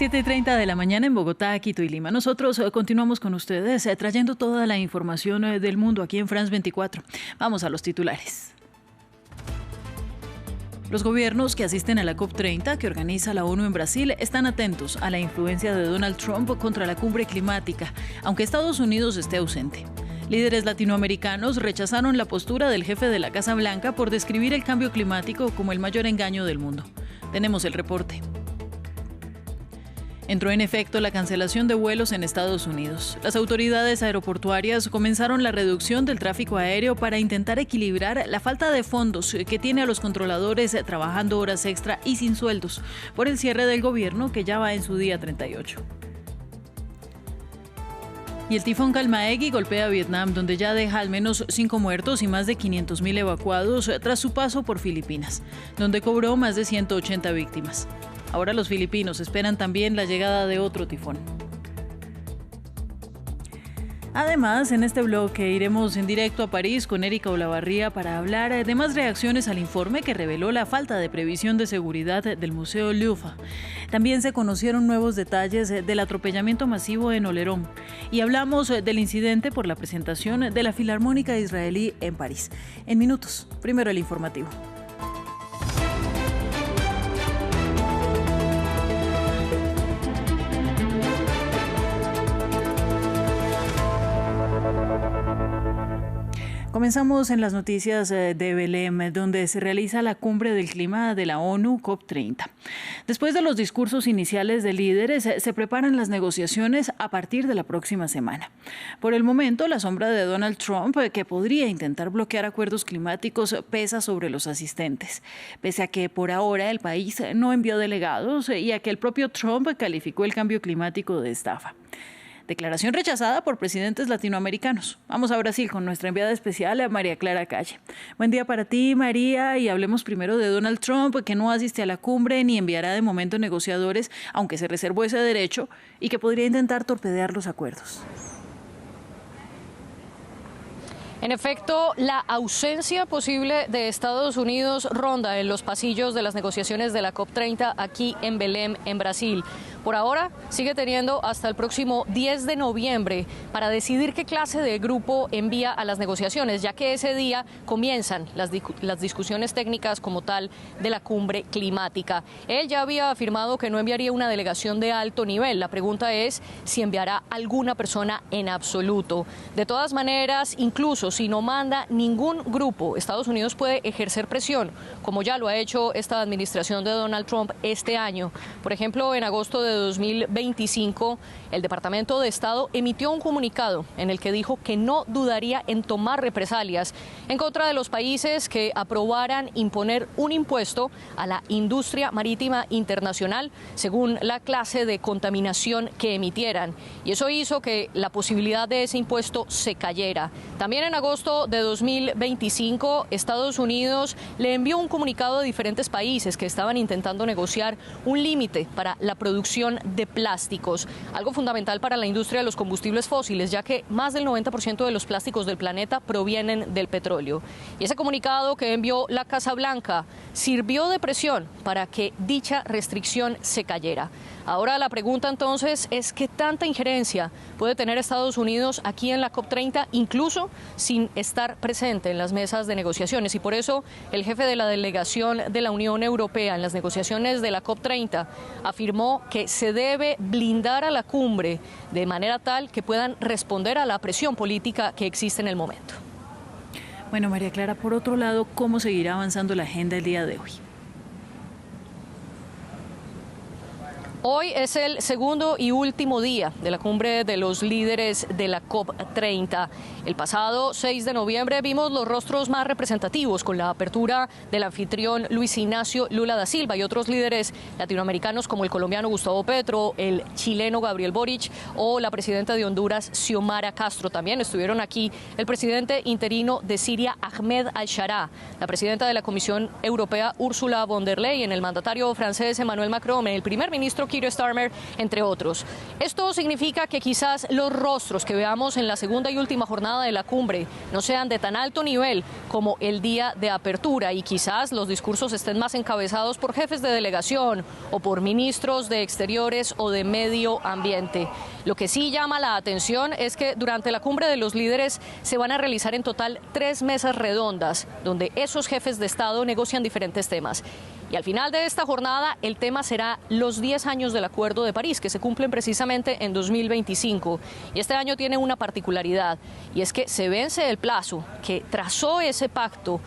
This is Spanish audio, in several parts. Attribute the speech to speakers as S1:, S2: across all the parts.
S1: 7:30 de la mañana en Bogotá, Quito y Lima. Nosotros continuamos con ustedes trayendo toda la información del mundo aquí en France 24. Vamos a los titulares. Los gobiernos que asisten a la COP30 que organiza la ONU en Brasil están atentos a la influencia de Donald Trump contra la cumbre climática, aunque Estados Unidos esté ausente. Líderes latinoamericanos rechazaron la postura del jefe de la Casa Blanca por describir el cambio climático como el mayor engaño del mundo. Tenemos el reporte. Entró en efecto la cancelación de vuelos en Estados Unidos. Las autoridades aeroportuarias comenzaron la reducción del tráfico aéreo para intentar equilibrar la falta de fondos que tiene a los controladores trabajando horas extra y sin sueldos por el cierre del gobierno que ya va en su día 38. Y el tifón Kalmaegi golpea a Vietnam, donde ya deja al menos 5 muertos y más de 500.000 evacuados tras su paso por Filipinas, donde cobró más de 180 víctimas. Ahora los filipinos esperan también la llegada de otro tifón. Además, en este bloque iremos en directo a París con Erika Olavarría para hablar de más reacciones al informe que reveló la falta de previsión de seguridad del Museo Louvre. También se conocieron nuevos detalles del atropellamiento masivo en Olerón y hablamos del incidente por la presentación de la Filarmónica Israelí en París. En minutos, primero el informativo. Comenzamos en las noticias de Belém, donde se realiza la cumbre del clima de la ONU COP30. Después de los discursos iniciales de líderes, se preparan las negociaciones a partir de la próxima semana. Por el momento, la sombra de Donald Trump, que podría intentar bloquear acuerdos climáticos, pesa sobre los asistentes, pese a que por ahora el país no envió delegados y a que el propio Trump calificó el cambio climático de estafa. Declaración rechazada por presidentes latinoamericanos. Vamos a Brasil con nuestra enviada especial, María Clara Calle. Buen día para ti, María, y hablemos primero de Donald Trump, que no asiste a la cumbre ni enviará de momento negociadores, aunque se reservó ese derecho, y que podría intentar torpedear los acuerdos.
S2: En efecto, la ausencia posible de Estados Unidos ronda en los pasillos de las negociaciones de la COP30 aquí en Belém, en Brasil. Por ahora, sigue teniendo hasta el próximo 10 de noviembre para decidir qué clase de grupo envía a las negociaciones, ya que ese día comienzan las discusiones técnicas como tal de la cumbre climática. Él ya había afirmado que no enviaría una delegación de alto nivel. La pregunta es si enviará alguna persona en absoluto. De todas maneras, incluso si no manda ningún grupo, Estados Unidos puede ejercer presión, como ya lo ha hecho esta administración de Donald Trump este año. Por ejemplo, en agosto de 2025, el Departamento de Estado emitió un comunicado en el que dijo que no dudaría en tomar represalias en contra de los países que aprobaran imponer un impuesto a la industria marítima internacional según la clase de contaminación que emitieran. Y eso hizo que la posibilidad de ese impuesto se cayera. También en agosto de 2025, Estados Unidos le envió un comunicado a diferentes países que estaban intentando negociar un límite para la producción de plásticos, algo fundamental para la industria de los combustibles fósiles, ya que más del 90% de los plásticos del planeta provienen del petróleo. Y ese comunicado que envió la Casa Blanca sirvió de presión para que dicha restricción se cayera. Ahora la pregunta entonces es qué tanta injerencia puede tener Estados Unidos aquí en la COP30, incluso sin estar presente en las mesas de negociaciones. Y por eso el jefe de la delegación de la Unión Europea en las negociaciones de la COP30 afirmó que se debe blindar a la cumbre de manera tal que puedan responder a la presión política que existe en el momento.
S1: Bueno, María Clara, por otro lado, ¿cómo seguirá avanzando la agenda el día de hoy?
S2: Hoy es el segundo y último día de la cumbre de los líderes de la COP30. El pasado 6 de noviembre vimos los rostros más representativos con la apertura del anfitrión Luis Ignacio Lula da Silva y otros líderes latinoamericanos como el colombiano Gustavo Petro, el chileno Gabriel Boric o la presidenta de Honduras, Xiomara Castro. También estuvieron aquí el presidente interino de Siria, Ahmed al-Sharaa, la presidenta de la Comisión Europea, Ursula von der Leyen, el mandatario francés Emmanuel Macron, el primer ministro Keir Starmer, entre otros. Esto significa que quizás los rostros que veamos en la segunda y última jornada de la cumbre no sean de tan alto nivel como el día de apertura, y quizás los discursos estén más encabezados por jefes de delegación o por ministros de Exteriores o de Medio Ambiente. Lo que sí llama la atención es que durante la cumbre de los líderes se van a realizar en total 3 mesas redondas, donde esos jefes de Estado negocian diferentes temas. Y al final de esta jornada el tema será los 10 años del Acuerdo de París, que se cumplen precisamente en 2025. Y este año tiene una particularidad, y es que se vence el plazo que trazó ese pacto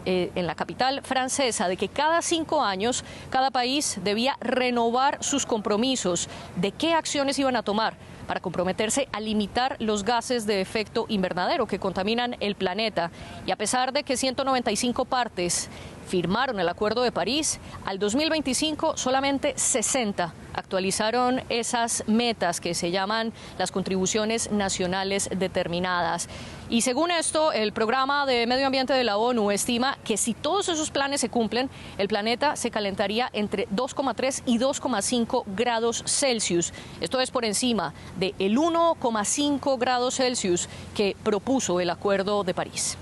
S2: en la capital francesa, de que cada 5 años cada país debía renovar sus compromisos de qué acciones iban a tomar para comprometerse a limitar los gases de efecto invernadero que contaminan el planeta. Y a pesar de que 195 partes firmaron el Acuerdo de París, al 2025 solamente 60 actualizaron esas metas que se llaman las contribuciones nacionales determinadas. Y según esto, el Programa de Medio Ambiente de la ONU estima que si todos esos planes se cumplen, el planeta se calentaría entre 2,3 y 2,5 grados Celsius. Esto es por encima del 1,5 grados Celsius que propuso el Acuerdo de París.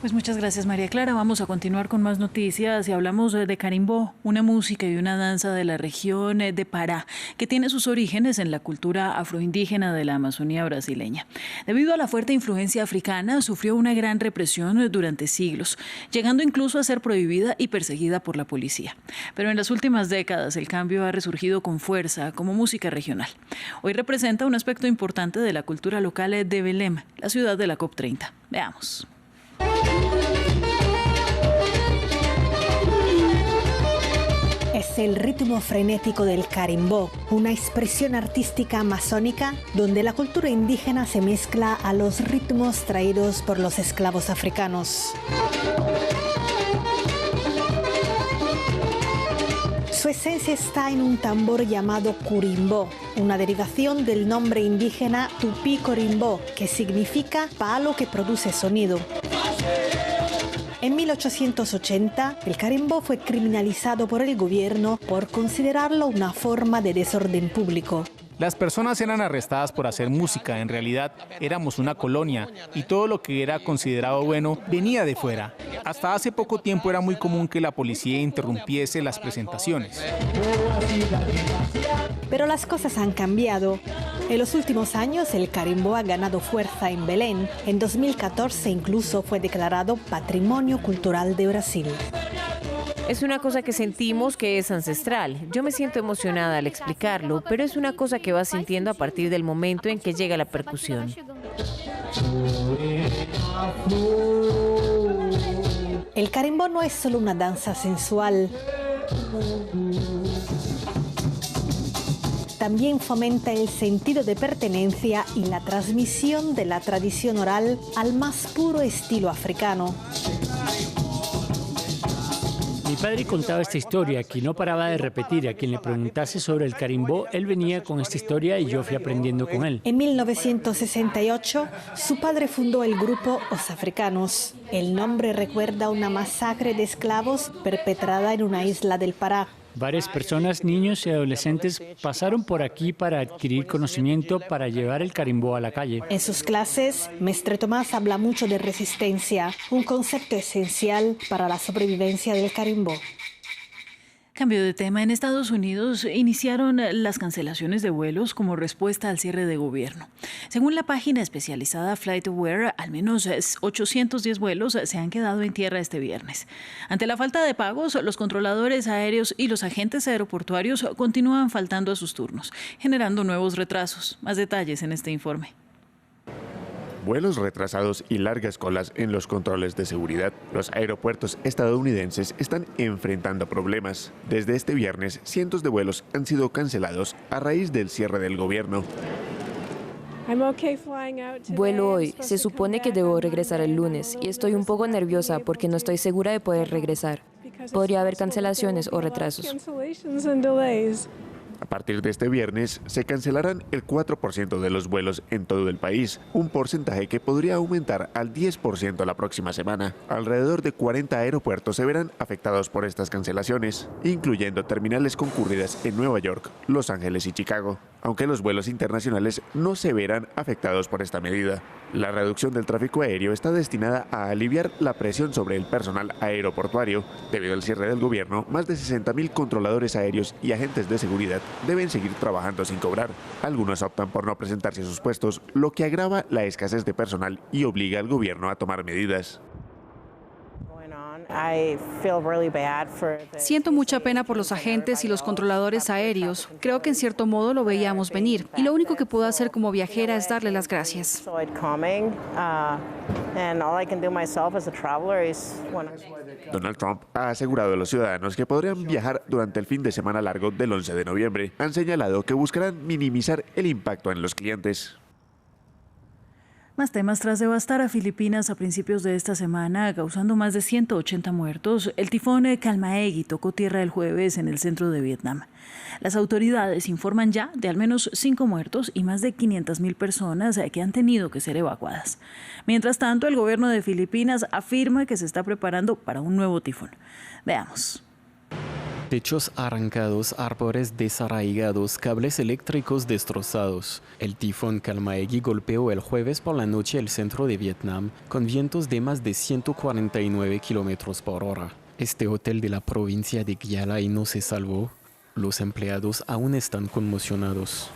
S1: Pues muchas gracias, María Clara. Vamos a continuar con más noticias y hablamos de carimbó, una música y una danza de la región de Pará, que tiene sus orígenes en la cultura afroindígena de la Amazonía brasileña. Debido a la fuerte influencia africana, sufrió una gran represión durante siglos, llegando incluso a ser prohibida y perseguida por la policía. Pero en las últimas décadas el cambio ha resurgido con fuerza como música regional. Hoy representa un aspecto importante de la cultura local de Belém, la ciudad de la COP30. Veamos.
S3: Es el ritmo frenético del carimbó, una expresión artística amazónica donde la cultura indígena se mezcla a los ritmos traídos por los esclavos africanos. Su esencia está en un tambor llamado curimbó, una derivación del nombre indígena tupí corimbó, que significa palo que produce sonido. En 1880, el carimbó fue criminalizado por el gobierno por considerarlo una forma de desorden público.
S4: Las personas eran arrestadas por hacer música. En realidad éramos una colonia y todo lo que era considerado bueno venía de fuera. Hasta hace poco tiempo era muy común que la policía interrumpiese las presentaciones.
S3: Pero las cosas han cambiado. En los últimos años el carimbó ha ganado fuerza en Belém. En 2014 incluso fue declarado Patrimonio Cultural de Brasil.
S5: Es una cosa que sentimos que es ancestral. Yo me siento emocionada al explicarlo, pero es una cosa que vas sintiendo a partir del momento en que llega la percusión.
S3: El carimbó no es solo una danza sensual. También fomenta el sentido de pertenencia y la transmisión de la tradición oral al más puro estilo africano.
S6: Mi padre contaba esta historia que no paraba de repetir. A quien le preguntase sobre el carimbó, él venía con esta historia y yo fui aprendiendo con él.
S3: En 1968, su padre fundó el grupo Os Africanos. El nombre recuerda una masacre de esclavos perpetrada en una isla del Pará.
S6: Varias personas, niños y adolescentes, pasaron por aquí para adquirir conocimiento para llevar el carimbó a la calle.
S3: En sus clases, Mestre Tomás habla mucho de resistencia, un concepto esencial para la sobrevivencia del carimbó.
S1: Cambio de tema. En Estados Unidos iniciaron las cancelaciones de vuelos como respuesta al cierre de gobierno. Según la página especializada FlightAware, al menos 810 vuelos se han quedado en tierra este viernes. Ante la falta de pagos, los controladores aéreos y los agentes aeroportuarios continúan faltando a sus turnos, generando nuevos retrasos. Más detalles en este informe.
S7: Vuelos retrasados y largas colas en los controles de seguridad. Los aeropuertos estadounidenses están enfrentando problemas. Desde este viernes, cientos de vuelos han sido cancelados a raíz del cierre del gobierno.
S8: Vuelo hoy. Se supone que debo regresar el lunes y estoy un poco nerviosa porque no estoy segura de poder regresar. Podría haber cancelaciones o retrasos.
S7: A partir de este viernes se cancelarán el 4% de los vuelos en todo el país, un porcentaje que podría aumentar al 10% la próxima semana. Alrededor de 40 aeropuertos se verán afectados por estas cancelaciones, incluyendo terminales concurridas en Nueva York, Los Ángeles y Chicago, aunque los vuelos internacionales no se verán afectados por esta medida. La reducción del tráfico aéreo está destinada a aliviar la presión sobre el personal aeroportuario. Debido al cierre del gobierno, más de 60.000 controladores aéreos y agentes de seguridad deben seguir trabajando sin cobrar. Algunos optan por no presentarse a sus puestos, lo que agrava la escasez de personal y obliga al gobierno a tomar medidas.
S9: Siento mucha pena por los agentes y los controladores aéreos. Creo que en cierto modo lo veíamos venir y lo único que puedo hacer como viajera es darle las gracias.
S7: Donald Trump ha asegurado a los ciudadanos que podrían viajar durante el fin de semana largo del 11 de noviembre. Han señalado que buscarán minimizar el impacto en los clientes.
S1: Más temas. Tras devastar a Filipinas a principios de esta semana, causando más de 180 muertos, el tifón Kalmaegyi tocó tierra el jueves en el centro de Vietnam. Las autoridades informan ya de al menos 5 muertos y más de 500.000 personas que han tenido que ser evacuadas. Mientras tanto, el gobierno de Filipinas afirma que se está preparando para un nuevo tifón. Veamos.
S10: Techos arrancados, árboles desarraigados, cables eléctricos destrozados. El tifón Kalmaegyi golpeó el jueves por la noche el centro de Vietnam con vientos de más de 149 kilómetros por hora. Este hotel de la provincia de Gia Lai no se salvó. Los empleados aún están conmocionados.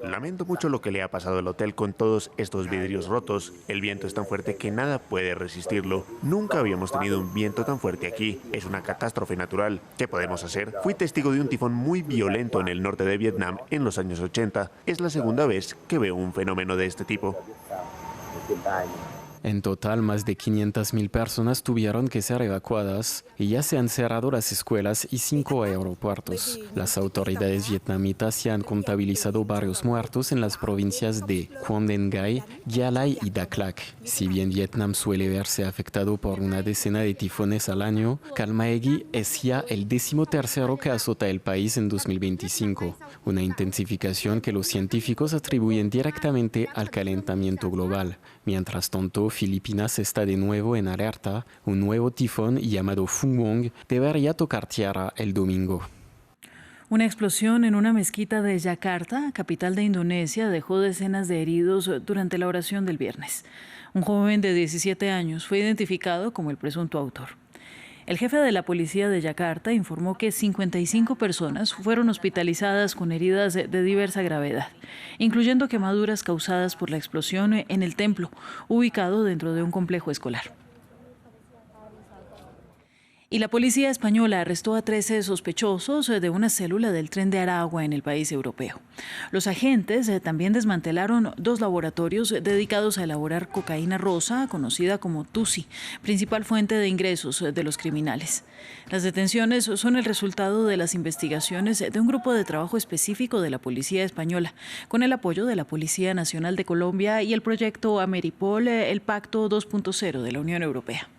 S7: Lamento mucho lo que le ha pasado al hotel con todos estos vidrios rotos. El viento es tan fuerte que nada puede resistirlo. Nunca habíamos tenido un viento tan fuerte aquí. Es una catástrofe natural. ¿Qué podemos hacer? Fui testigo de un tifón muy violento en el norte de Vietnam en los años 80. Es la segunda vez que veo un fenómeno de este tipo.
S10: En total, más de 500.000 personas tuvieron que ser evacuadas y ya se han cerrado las escuelas y 5 aeropuertos. Las autoridades vietnamitas ya han contabilizado varios muertos en las provincias de Quang Dinh Gai, Gia Lai y Dak Lak. Si bien Vietnam suele verse afectado por una decena de tifones al año, Kalmaegyi es ya el 13º que azota el país en 2025, una intensificación que los científicos atribuyen directamente al calentamiento global. Mientras tanto, Filipinas está de nuevo en alerta. Un nuevo tifón llamado Phu Quoc debería tocar tierra el domingo.
S1: Una explosión en una mezquita de Yakarta, capital de Indonesia, dejó decenas de heridos durante la oración del viernes. Un joven de 17 años fue identificado como el presunto autor. El jefe de la policía de Yakarta informó que 55 personas fueron hospitalizadas con heridas de diversa gravedad, incluyendo quemaduras causadas por la explosión en el templo, ubicado dentro de un complejo escolar. Y la policía española arrestó a 13 sospechosos de una célula del Tren de Aragua en el país europeo. Los agentes también desmantelaron 2 laboratorios dedicados a elaborar cocaína rosa, conocida como Tusi, principal fuente de ingresos de los criminales. Las detenciones son el resultado de las investigaciones de un grupo de trabajo específico de la policía española, con el apoyo de la Policía Nacional de Colombia y el proyecto Ameripol, el Pacto 2.0 de la Unión Europea.